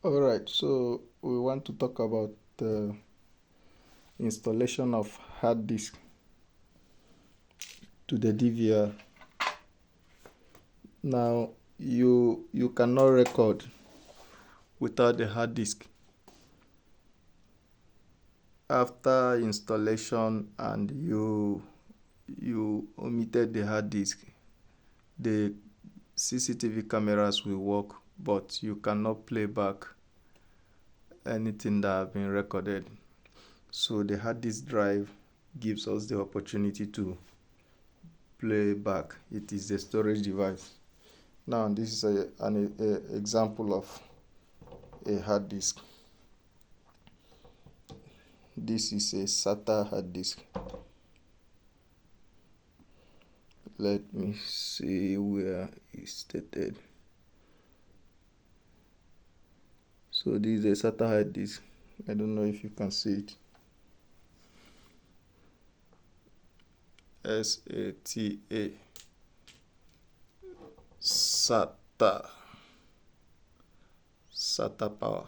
All right, so we want to talk about the installation of hard disk to the DVR. Now, you cannot record without the hard disk. After installation and you omitted the hard disk, the CCTV cameras will work, but you cannot play back anything that have been recorded. So the hard disk drive gives us the opportunity to play back. It is a storage device. Now this is an example of a hard disk. This is a SATA hard disk. Let me see where it's stated. So this is a SATA hard disk. I don't know if you can see it. SATA. SATA power.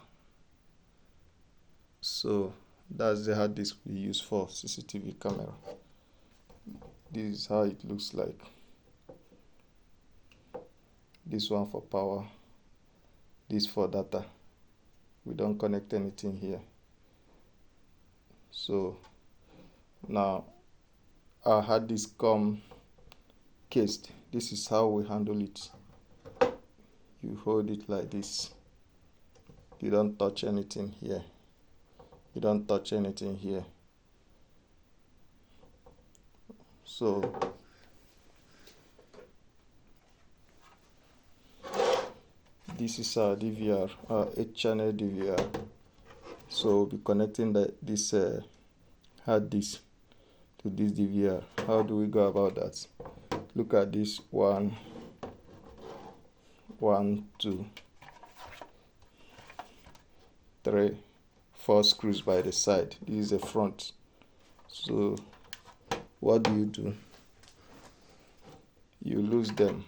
So that's the hard disk we use for CCTV camera. This is how it looks like. This one for power, this for data. We don't connect anything here. So now our hard disk come cased. This is how we handle it. You hold it like this. You don't touch anything here. You don't touch anything here. So this is our DVR, our 8-channel DVR. So we'll be connecting this hard disk to this DVR. How do we go about that? Look at this 1, 2, 3, 4 screws by the side. This is the front. So what do? You lose them.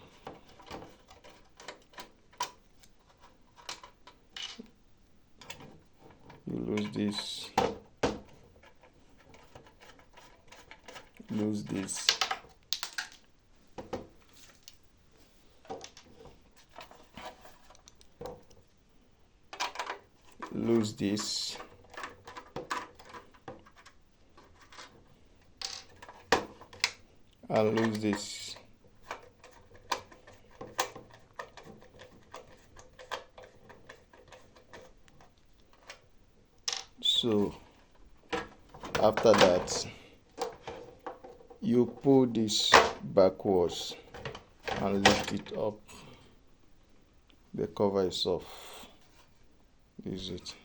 You lose this. Lose this. Lose this. And lose this. So after that, you pull this backwards and lift it up. The cover is off. This is it.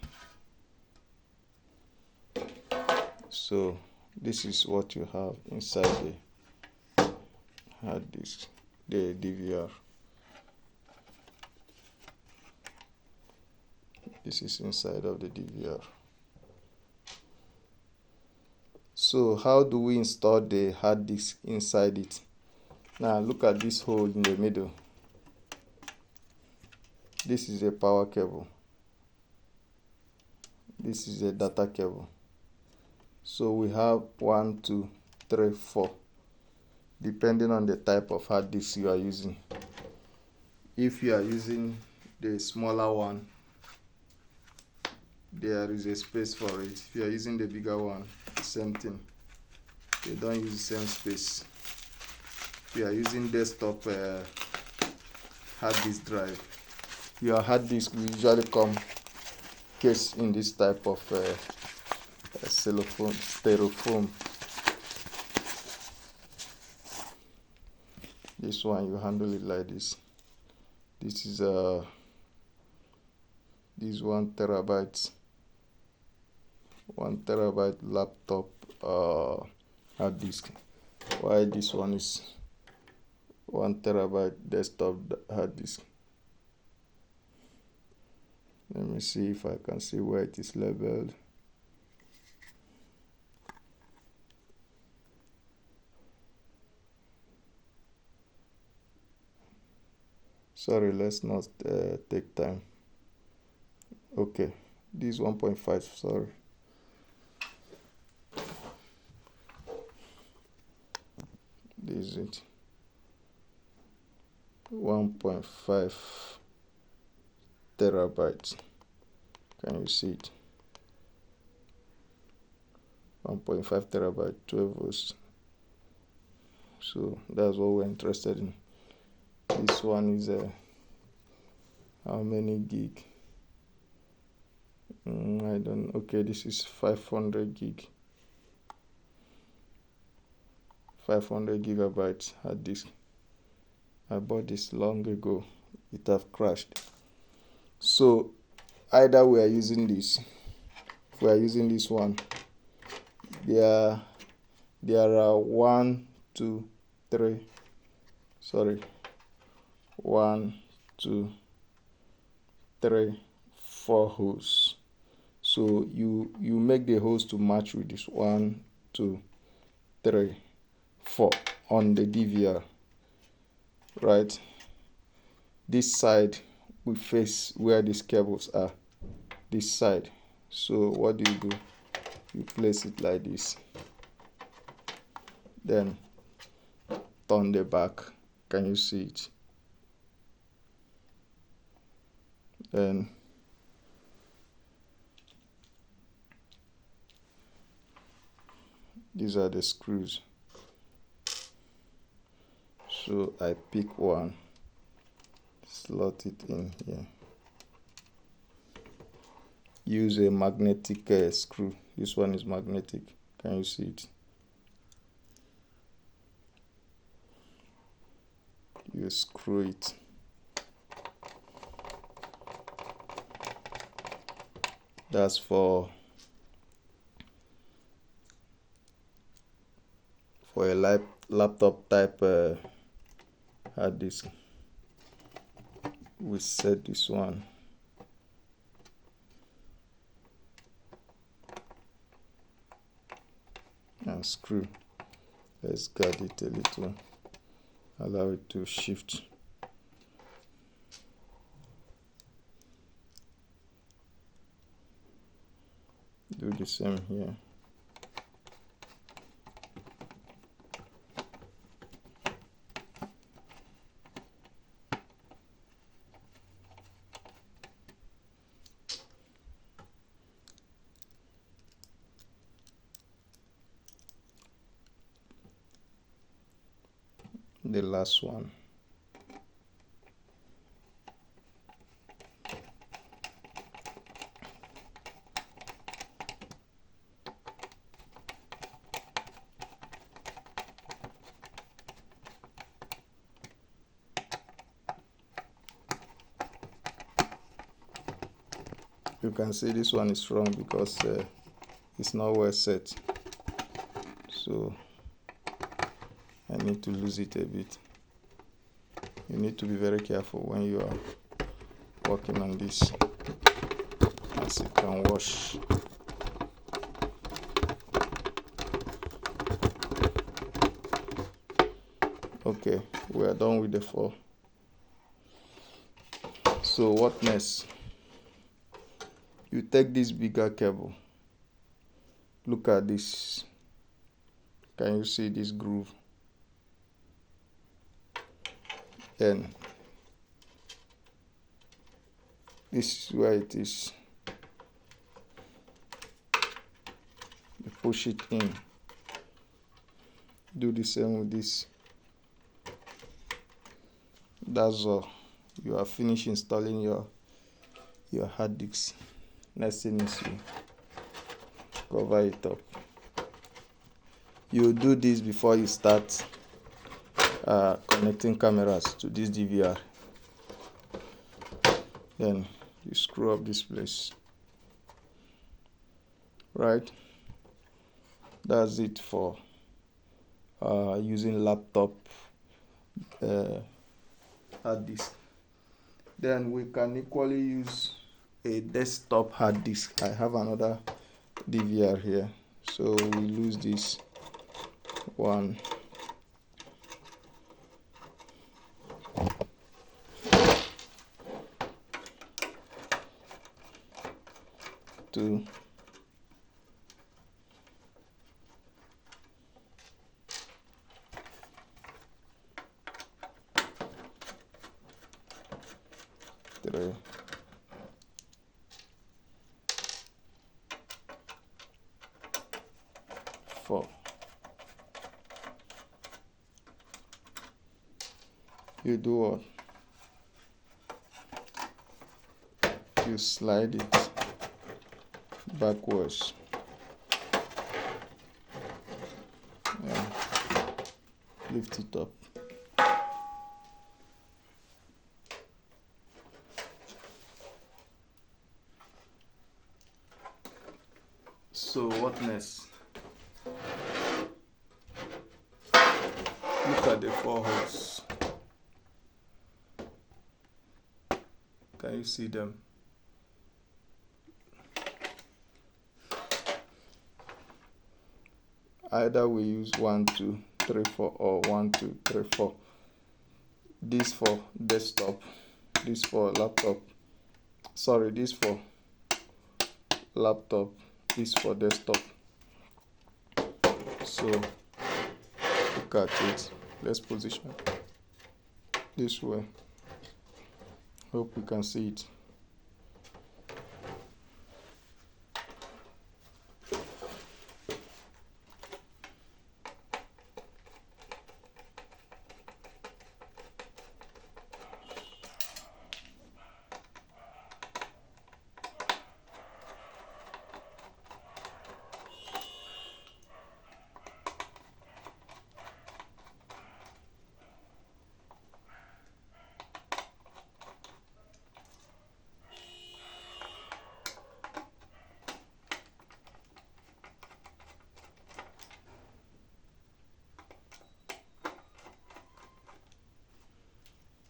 So this is what you have inside the hard disk, the DVR. This is inside of the DVR. So how do we install the hard disk inside it? Now look at this hole in the middle. This is a power cable. This is a data cable. So we have 1, 2, 3, 4, depending on the type of hard disk you are using. If you are using the smaller one, there is a space for it. If you are using the bigger one, same thing. They don't use the same space. If you are using desktop hard disk drive, your hard disk will usually come case in this type of styrofoam. This one you handle it like this. This is this 1 terabyte laptop hard disk, while this one is 1 terabyte desktop hard disk. Let me see if I can see where it is labeled. Sorry, let's not take time. Okay, this 1.5, sorry. This is it. 1.5 terabytes. Can you see it? 1.5 terabyte, 12 volts. So that's what we're interested in. This one is how many gig? I don't. Okay, this is 500 gig. 500 gigabytes hard disk. I bought this long ago. It have crashed. So either we are using this. If we are using this one, there are 1, 2, 3. Sorry. 1, 2, 3, 4 holes. So you make the holes to match with this 1, 2, 3, 4 on the DVR, right? This side we face where these cables are, this side. So what do? You place it like this, then turn the back. Can you see it? Then these are the screws. So I pick one, slot it in here. Use a magnetic screw. This one is magnetic. Can you see it? You screw it. That's for a laptop type hard disk. We set this one. And screw. Let's guard it a little. Allow it to shift. Do the same here. The last one. You can see this one is wrong because it's not well set. So I need to lose it a bit. You need to be very careful when you are working on this, as it can wash. Okay, we are done with the 4. So what next? You take this bigger cable. Look at this. Can you see this groove? Then this is where it is. You push it in. Do the same with this. That's all. You are finished installing your hard disk. Next thing is you cover it up. You do this before you start connecting cameras to this DVR. Then you screw up this place. Right? That's it for using laptop hard disk. Then we can equally use a desktop hard disk. I have another DVR here, so we lose this one. 2, 3, 4. You do what? You slide it backwards. Yeah. Lift it up. So what next? Look at the 4 holes. Can you see them? Either we use 1, 2, 3, 4 or 1, 2, 3, 4. This for desktop, this for laptop. Sorry, this for laptop, this for desktop. So look at it. Let's position this way. Hope you can see it.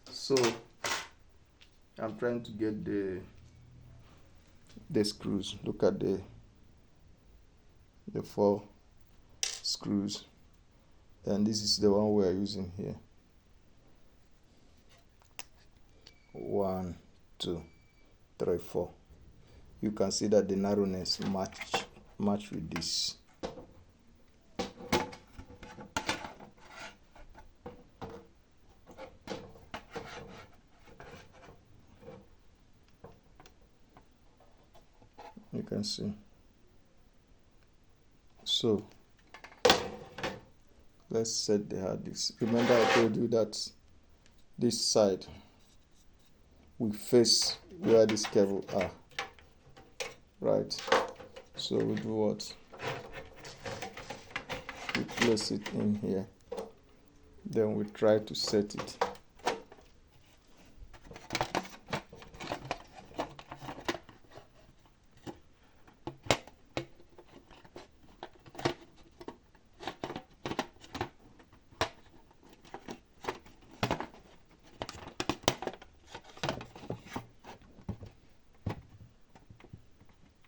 So I'm trying to get the screws. Look at the 4 screws, and this is the one we are using here. 1, 2, 3, 4. You can see that the narrowness match with this. You can see. So let's set the hard disk. Remember I told you that this side we face where this cable are, right? So we do what? We place it in here, then we try to set it.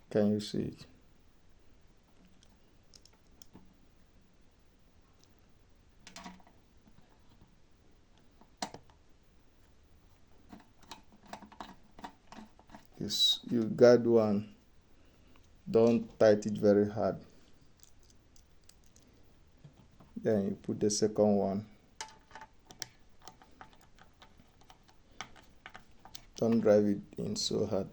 Can you see it? Yes, you guard one, don't tight it very hard. Then you put the second one. Don't drive it in so hard.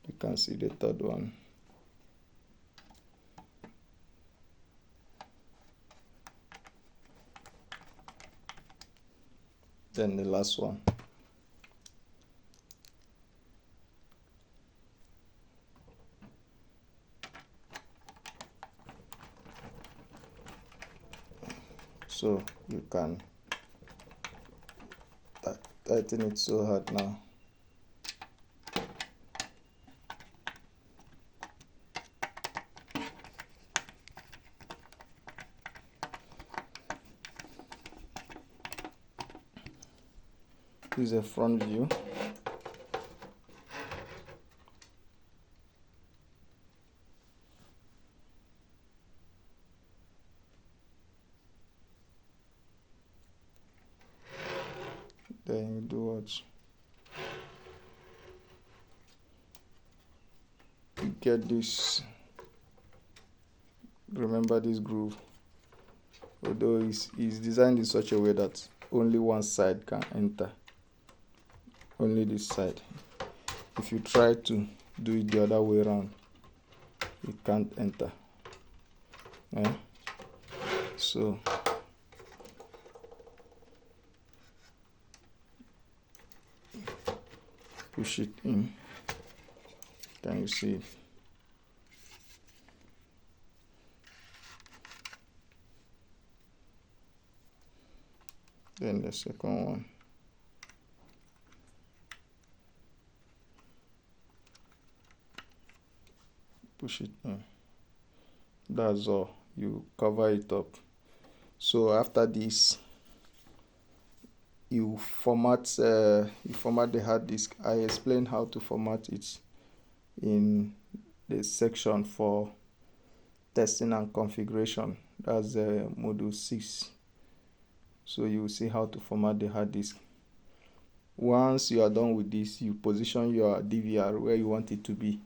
You can see the third one. Then the last one. So you can tighten it so hard now. This is a front view. Then you do what? get this, remember this groove, although it's designed in such a way that only one side can enter, only this side. If you try to do it the other way around, it can't enter. So push it in, can you see it? Then the second one, push it in. That's all. You cover it up. So after this, you format the hard disk. I explained how to format it in the section for testing and configuration. That's module 6. So you will see how to format the hard disk. Once you are done with this, you position your DVR where you want it to be.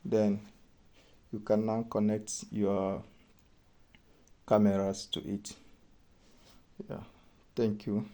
Then you can now connect your cameras to it. Yeah, thank you.